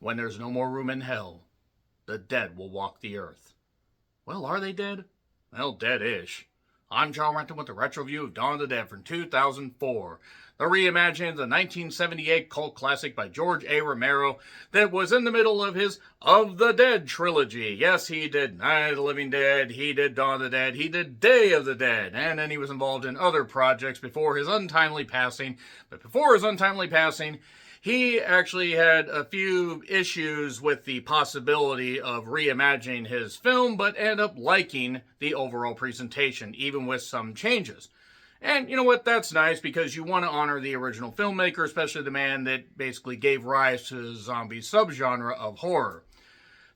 When there's no more room in hell, the dead will walk the earth. Well, are they dead? Well, dead-ish. I'm Joe Renton with the Retro View of Dawn of the Dead from 2004. The reimagining of the 1978 cult classic by George A. Romero that was in the middle of his Of the Dead trilogy. Yes, he did Night of the Living Dead, he did Dawn of the Dead, he did Day of the Dead, and then he was involved in other projects before his untimely passing. But before his untimely passing, he actually had a few issues with the possibility of reimagining his film, but ended up liking the overall presentation, even with some changes. And you know what? That's nice because you want to honor the original filmmaker, especially the man that basically gave rise to the zombie subgenre of horror.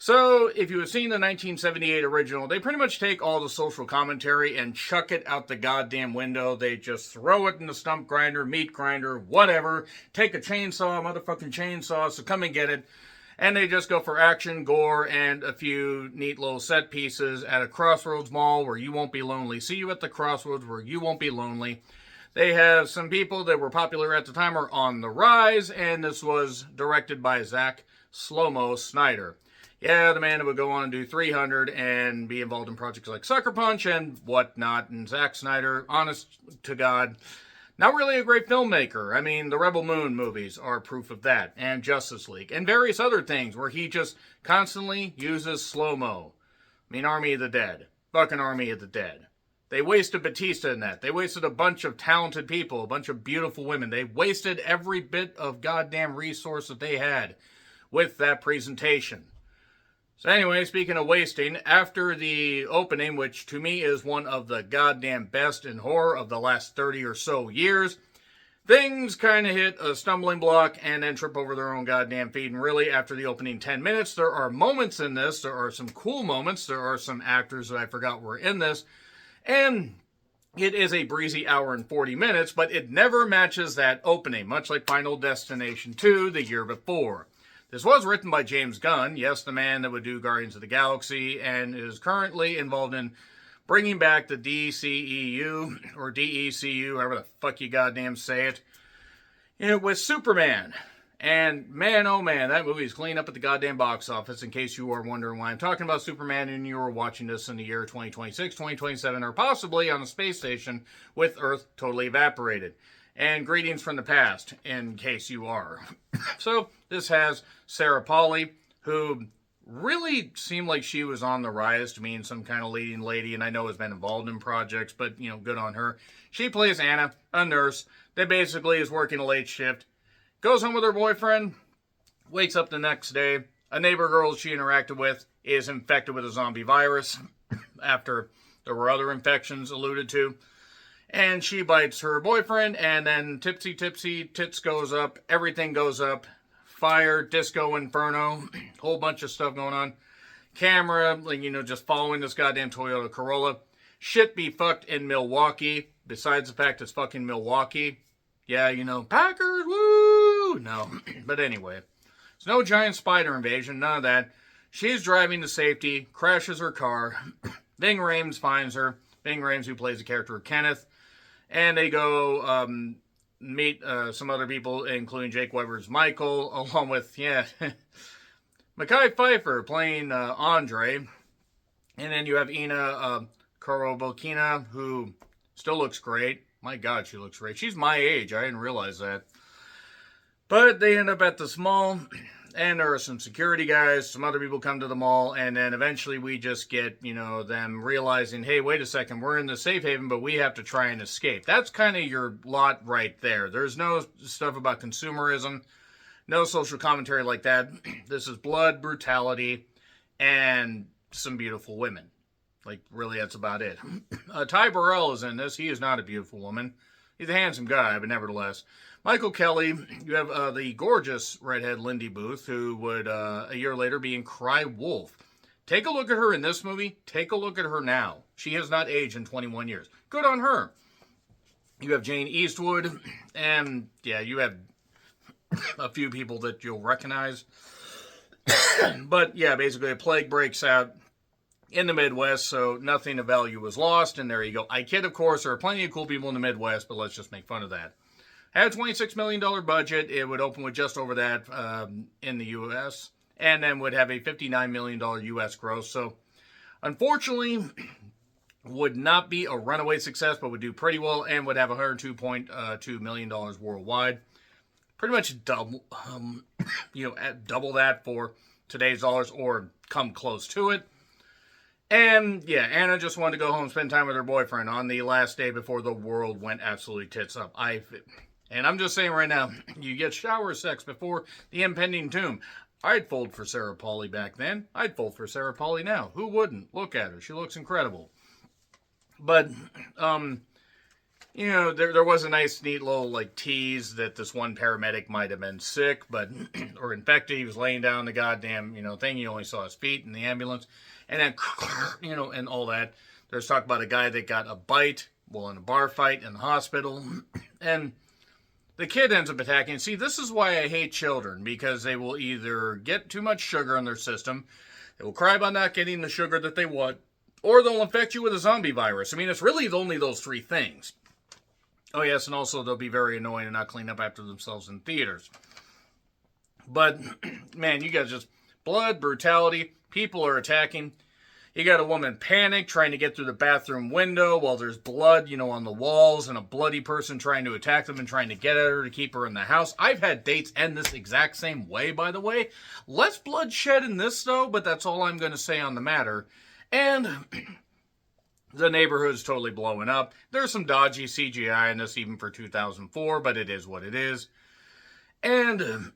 So, if you have seen the 1978 original, they pretty much take all the social commentary and chuck it out the goddamn window. They just throw it in the stump grinder, meat grinder, whatever. Take a chainsaw, motherfucking chainsaw, so come and get it. And they just go for action, gore, and a few neat little set pieces at a Crossroads mall where you won't be lonely. See you at the Crossroads where you won't be lonely. They have some people that were popular at the time are on the rise, and this was directed by Zack Slow-Mo Snyder. Yeah, the man that would go on and do 300 and be involved in projects like Sucker Punch and whatnot. And Zack Snyder, honest to God, not really a great filmmaker. I mean, the Rebel Moon movies are proof of that, and Justice League, and various other things where he just constantly uses slow-mo. I mean, Army of the Dead. Fucking Army of the Dead. They wasted Batista in that. They wasted a bunch of talented people, a bunch of beautiful women. They wasted every bit of goddamn resource that they had with that presentation. So anyway, speaking of wasting, after the opening, which to me is one of the goddamn best in horror of the last 30 or so years, things kind of hit a stumbling block and then trip over their own goddamn feet. And really, after the opening 10 minutes, there are moments in this. There are some cool moments. There are some actors that I forgot were in this. And it is a breezy hour and 40 minutes, but it never matches that opening, much like Final Destination 2 the year before. This was written by James Gunn, yes, the man that would do Guardians of the Galaxy, and is currently involved in bringing back the DCEU, or DECU, however the fuck you goddamn say it, with Superman. And man, oh man, that movie is clean up at the goddamn box office, in case you are wondering why I'm talking about Superman and you are watching this in the year 2026, 2027, or possibly on a space station with Earth totally evaporated. And greetings from the past, in case you are. So, this has Sarah Polley, who really seemed like she was on the rise to being some kind of leading lady, and I know has been involved in projects, but, you know, good on her. She plays Anna, a nurse, that basically is working a late shift, goes home with her boyfriend, wakes up the next day, a neighbor girl she interacted with is infected with a zombie virus, after there were other infections alluded to. And she bites her boyfriend, and then tipsy, tits goes up, everything goes up. Fire, disco, inferno, whole bunch of stuff going on. Camera, like, you know, just following this goddamn Toyota Corolla. Shit be fucked in Milwaukee, besides the fact it's fucking Milwaukee. Yeah, you know, Packers, woo! No, but anyway. There's no giant spider invasion, none of that. She's driving to safety, crashes her car. Ving Rhames finds her. Ving Rhames, who plays the character of Kenneth. And they go meet some other people, including Jake Weber's Michael, along with, Mekhi Phifer playing Andre. And then you have Ina Korobokina, who still looks great. My God, she looks great. She's my age. I didn't realize that. But they end up at this mall, and there are some security guys, some other people come to the mall, and then eventually we just get, you know, them realizing, hey, wait a second, we're in the safe haven, but we have to try and escape. That's kind of your lot right there. There's no stuff about consumerism, no social commentary like that. This is blood, brutality, and some beautiful women. Like, really, that's about it. Ty Burrell is in this. He is not a beautiful woman. He's a handsome guy, but nevertheless. Michael Kelly, you have the gorgeous redhead Lindy Booth, who would, a year later, be in Cry Wolf. Take a look at her in this movie. Take a look at her now. She has not aged in 21 years. Good on her. You have Jane Eastwood, and, yeah, you have a few people that you'll recognize. But, yeah, basically a plague breaks out in the Midwest, so nothing of value was lost, and there you go. I kid, of course, there are plenty of cool people in the Midwest, but let's just make fun of that. Had a $26 million budget. It would open with just over that in the U.S. and then would have a $59 million U.S. gross. So, unfortunately, would not be a runaway success, but would do pretty well and would have $102.2 million worldwide. Pretty much double, double that for today's dollars or come close to it. And yeah, Anna just wanted to go home and spend time with her boyfriend on the last day before the world went absolutely tits up. And I'm just saying right now, you get shower sex before the impending doom. I'd fold for Sarah Polley back then. I'd fold for Sarah Polley now. Who wouldn't? Look at her. She looks incredible. But, there was a nice, neat little, tease that this one paramedic might have been sick, or infected. He was laying down the goddamn, thing. You only saw his feet in the ambulance. And then, and all that. There's talk about a guy that got a bite while in a bar fight in the hospital. And the kid ends up attacking. See, this is why I hate children, because they will either get too much sugar in their system, they will cry about not getting the sugar that they want, or they'll infect you with a zombie virus. I mean, it's really only those three things. Oh, yes, and also they'll be very annoying and not clean up after themselves in theaters. But, man, you got just blood, brutality, people are attacking. You got a woman panic trying to get through the bathroom window while there's blood, on the walls, and a bloody person trying to attack them and trying to get at her to keep her in the house. I've had dates end this exact same way, by the way. Less bloodshed in this, though, but that's all I'm going to say on the matter. And the neighborhood's totally blowing up. There's some dodgy CGI in this, even for 2004, but it is what it is. And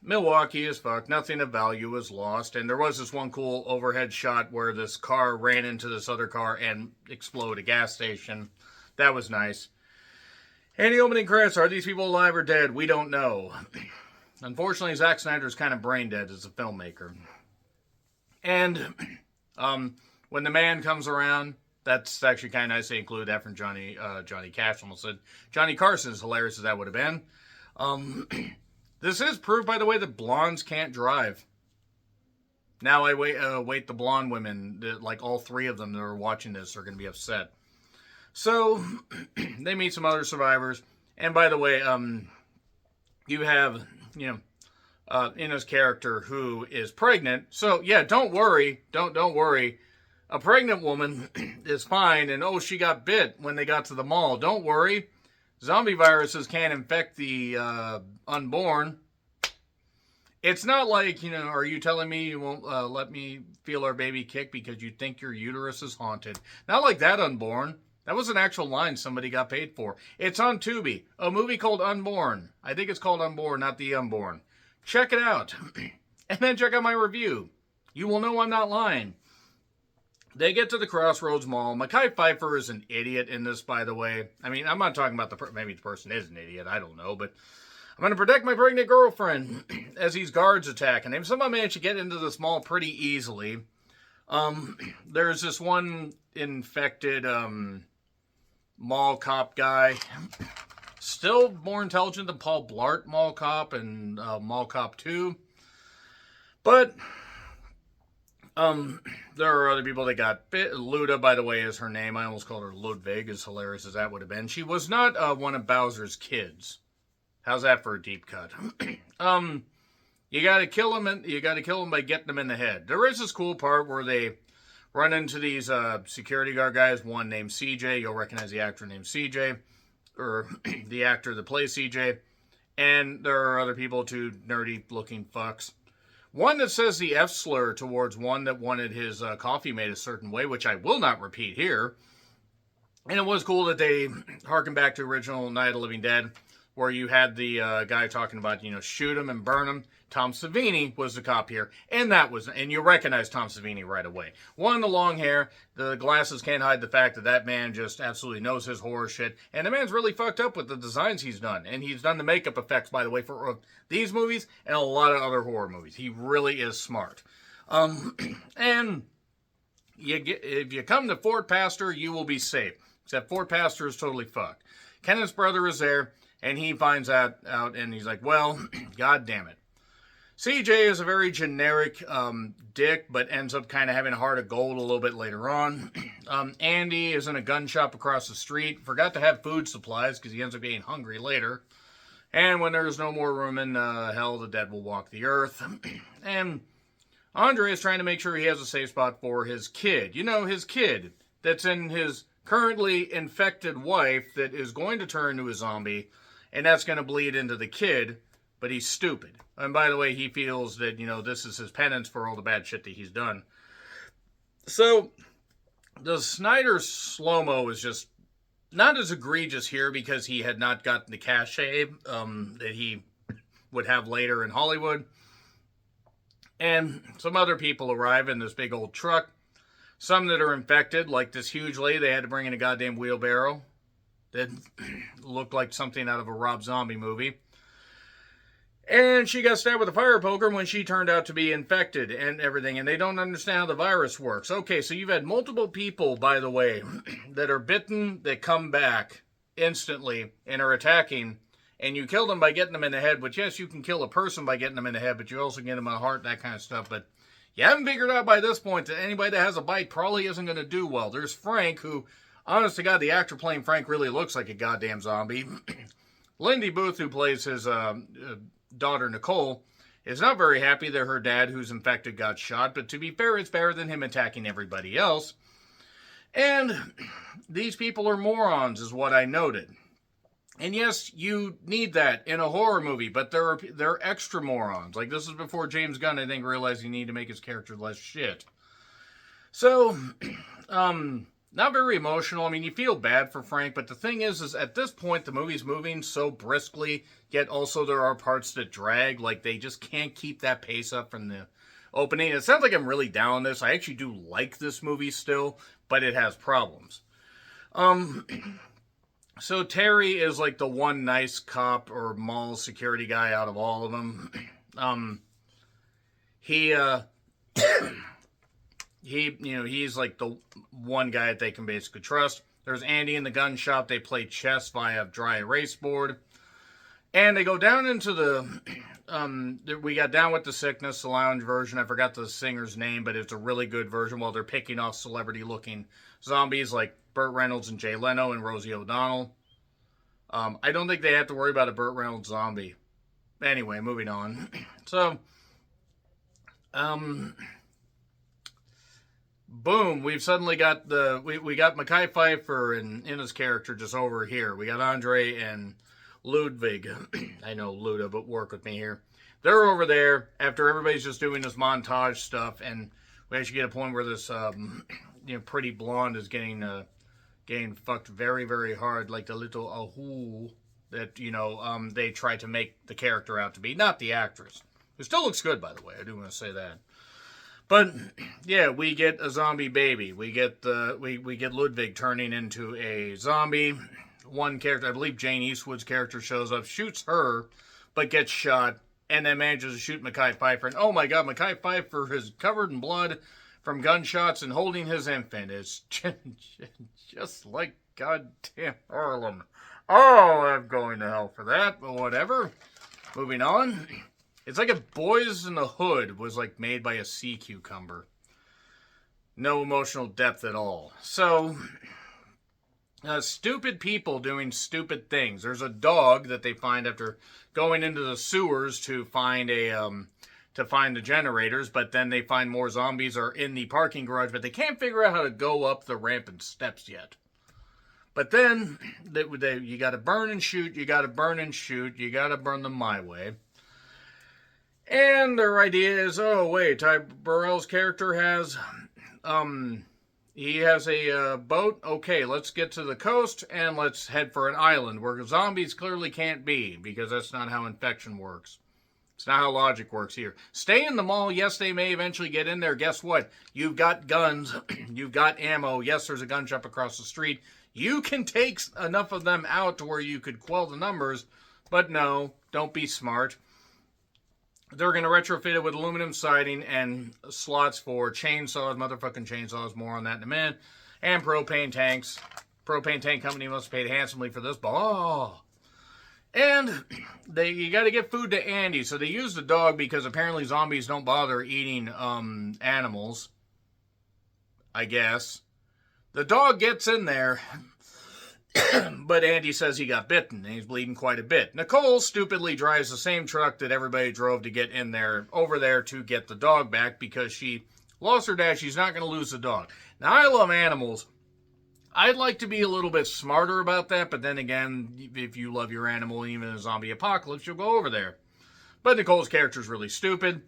Milwaukee is fucked. Nothing of value was lost. And there was this one cool overhead shot where this car ran into this other car and exploded a gas station. That was nice. And the opening credits, are these people alive or dead? We don't know. Unfortunately, Zack Snyder's kind of brain dead as a filmmaker. And when the man comes around, that's actually kind of nice. They include that from Johnny Cash. Almost said Johnny Carson, as hilarious as that would have been. This is proof, by the way, that blondes can't drive. Now I wait the blonde women, all three of them that are watching this are going to be upset. So, they meet some other survivors. And by the way, you have, Ina's character who is pregnant. So, yeah, don't worry. Don't worry. A pregnant woman is fine. And, she got bit when they got to the mall. Don't worry. Zombie viruses can't infect the unborn. It's not like, are you telling me you won't let me feel our baby kick because you think your uterus is haunted? Not like that, Unborn. That was an actual line somebody got paid for. It's on Tubi, a movie called Unborn. I think it's called Unborn, not The Unborn. Check it out. And then check out my review. You will know I'm not lying. They get to the Crossroads Mall. Mekhi Phifer is an idiot in this, by the way. I mean, I'm not talking about maybe the person is an idiot. I don't know. But I'm going to protect my pregnant girlfriend as these guards attack. And somehow managed to get into this mall pretty easily. There's this one infected mall cop guy. Still more intelligent than Paul Blart Mall Cop and Mall Cop 2. But there are other people that got bit. Luda, by the way, is her name. I almost called her Ludwig, as hilarious as that would have been. She was not one of Bowser's kids. How's that for a deep cut? You gotta kill him, and you gotta kill him by getting him in the head. There is this cool part where they run into these security guard guys. One named CJ. You'll recognize the actor named CJ, or the actor that plays CJ. And there are other people, two nerdy-looking fucks. One that says the F slur towards one that wanted his coffee made a certain way, which I will not repeat here. And it was cool that they harken back to original Night of the Living Dead, where you had the guy talking about, shoot him and burn him. Tom Savini was the cop here, and you recognize Tom Savini right away. One, the long hair, the glasses can't hide the fact that man just absolutely knows his horror shit, and the man's really fucked up with the designs he's done, and he's done the makeup effects, by the way, for these movies and a lot of other horror movies. He really is smart. And if you come to Fort Pastor, you will be safe, except Fort Pastor is totally fucked. Kenneth's brother is there, and he finds that out, and he's like, well, god damn it. CJ is a very generic dick, but ends up kind of having a heart of gold a little bit later on. Andy is in a gun shop across the street. Forgot to have food supplies because he ends up getting hungry later. And when there's no more room in hell, the dead will walk the earth. And Andre is trying to make sure he has a safe spot for his kid. You know, his kid that's in his currently infected wife that is going to turn into a zombie, and that's going to bleed into the kid, but he's stupid. And by the way, he feels that, you know, this is his penance for all the bad shit that he's done. So, the Snyder slow-mo is just not as egregious here because he had not gotten the cachet that he would have later in Hollywood. And some other people arrive in this big old truck. Some that are infected, like this huge lady, they had to bring in a goddamn wheelbarrow that looked like something out of a Rob Zombie movie. And she got stabbed with a fire poker when she turned out to be infected and everything. And they don't understand how the virus works. Okay, so you've had multiple people, by the way, that are bitten, that come back instantly and are attacking. And you kill them by getting them in the head. But yes, you can kill a person by getting them in the head. But you also get them in the heart, that kind of stuff. But you haven't figured out by this point that anybody that has a bite probably isn't going to do well. There's Frank, who, honest to God, the actor playing Frank really looks like a goddamn zombie. Lindy Booth, who plays his daughter Nicole, is not very happy that her dad, who's infected, got shot. But to be fair, it's better than him attacking everybody else. And these people are morons, is what I noted. And yes, you need that in a horror movie, but they're extra morons. Like, this is before James Gunn, I think, realized you need to make his character less shit. So, not very emotional. I mean, you feel bad for Frank, but the thing is at this point, the movie's moving so briskly, yet also there are parts that drag. Like, they just can't keep that pace up from the opening. It sounds like I'm really down on this. I actually do like this movie still, but it has problems. So Terry is like the one nice cop or mall security guy out of all of them. He's like the one guy that they can basically trust. There's Andy in the gun shop. They play chess via dry erase board. And they go down into we got Down with the Sickness, the lounge version. I forgot the singer's name, but it's a really good version while they're picking off celebrity-looking zombies like Burt Reynolds and Jay Leno and Rosie O'Donnell. I don't think they have to worry about a Burt Reynolds zombie. Anyway, moving on. So, boom, we've suddenly got we got Mekhi Phifer and his character just over here. We got Andre and Ludwig. I know Luda, but work with me here. They're over there after everybody's just doing this montage stuff, and we actually get a point where this pretty blonde is getting fucked very, very hard, like the little ahoo that they try to make the character out to be, not the actress. It still looks good, by the way. I do want to say that. But yeah, we get a zombie baby. We get we get Ludwig turning into a zombie. One character, I believe Jane Eastwood's character, shows up, shoots her, but gets shot, and then manages to shoot Mekhi Phifer. And oh my God, Mekhi Phifer is covered in blood from gunshots and holding his infant. It's just like goddamn Harlem. Oh, I'm going to hell for that, but whatever. Moving on. It's like if Boys in the Hood was like made by a sea cucumber. No emotional depth at all. So, stupid people doing stupid things. There's a dog that they find after going into the sewers to find the generators, but then they find more zombies are in the parking garage, but they can't figure out how to go up the ramp and steps yet. But then you got to burn and shoot. You got to burn and shoot. You got to burn them my way. And their idea is, oh wait, Ty Burrell's character has he has a boat. Okay, let's get to the coast and let's head for an island where zombies clearly can't be, because that's not how infection works. It's not how logic works here. Stay in the mall. Yes, they may eventually get in there. Guess what? You've got guns. You've got ammo. Yes, there's a gun shop across the street. You can take enough of them out to where you could quell the numbers. But no, don't be smart. They're going to retrofit it with aluminum siding and slots for chainsaws, motherfucking chainsaws. More on that in a minute. And propane tanks. Propane tank company must have paid handsomely for this. Oh. And you got to get food to Andy. So they use the dog because apparently zombies don't bother eating animals. I guess. The dog gets in there. But Andy says he got bitten and he's bleeding quite a bit. Nicole stupidly drives the same truck that everybody drove to get in there, over there to get the dog back because she lost her dad. She's not going to lose the dog. Now, I love animals. I'd like to be a little bit smarter about that, but then again, if you love your animal, even in a zombie apocalypse, you'll go over there. But Nicole's character is really stupid.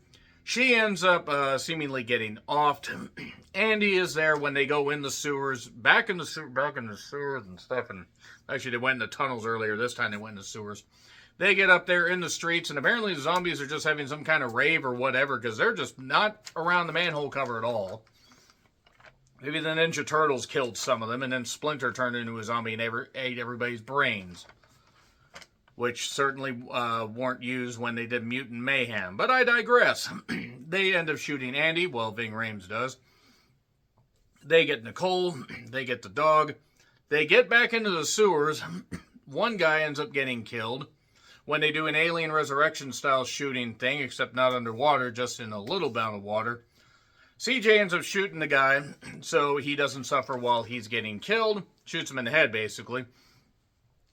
She ends up seemingly getting offed. Andy is there when they go in the sewers, back in the sewers and stuff. And actually, they went in the tunnels earlier. This time they went in the sewers. They get up there in the streets, and apparently the zombies are just having some kind of rave or whatever, because they're just not around the manhole cover at all. Maybe the Ninja Turtles killed some of them, and then Splinter turned into a zombie and ate everybody's brains, which certainly weren't used when they did Mutant Mayhem. But I digress. They end up shooting Andy. Well, Ving Rhames does. They get Nicole. They get the dog. They get back into the sewers. One guy ends up getting killed when they do an Alien Resurrection style shooting thing, except not underwater, just in a little bout of water. CJ ends up shooting the guy so he doesn't suffer while he's getting killed. Shoots him in the head, basically.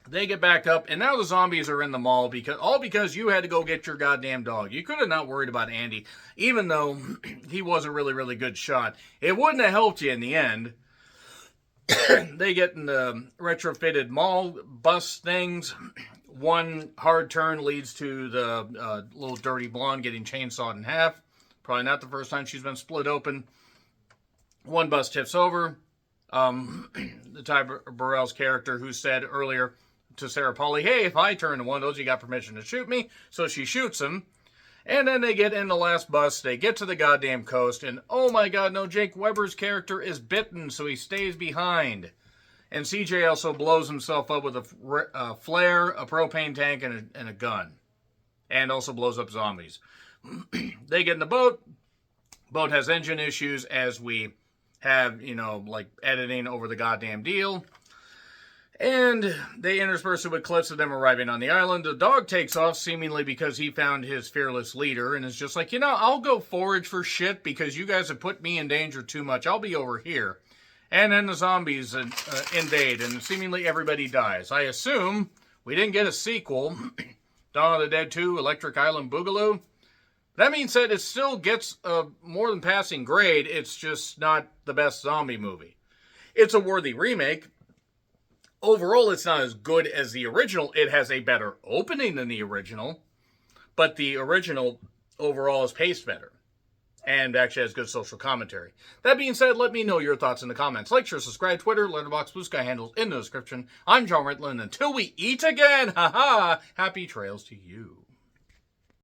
They get back up, and now the zombies are in the mall, because you had to go get your goddamn dog. You could have not worried about Andy, even though he was a really, really good shot. It wouldn't have helped you in the end. They get in the retrofitted mall bus things. One hard turn leads to the little dirty blonde getting chainsawed in half. Probably not the first time she's been split open. One bus tips over. The Ty Burrell's character who said earlier to Sarah Pauly, hey, if I turn to one of those, you got permission to shoot me. So she shoots him. And then they get in the last bus. They get to the goddamn coast. And oh my god, no, Jake Weber's character is bitten, so he stays behind. And CJ also blows himself up with a flare, a propane tank, and a gun. And also blows up zombies. They get in the boat. Boat has engine issues as we have, like editing over the goddamn deal. And they intersperse it with clips of them arriving on the island. The dog takes off seemingly because he found his fearless leader and is just like, I'll go forage for shit because you guys have put me in danger too much. I'll be over here. And then the zombies invade and seemingly everybody dies. I assume we didn't get a sequel. Dawn of the Dead 2, Electric Island Boogaloo. That means that it still gets a more than passing grade. It's just not the best zombie movie. It's a worthy remake. Overall, it's not as good as the original. It has a better opening than the original. But the original overall is paced better. And actually has good social commentary. That being said, let me know your thoughts in the comments. Like, share, subscribe, Twitter, Letterboxd, Blue Sky handles in the description. I'm John Rittland. Until we eat again, haha, happy trails to you.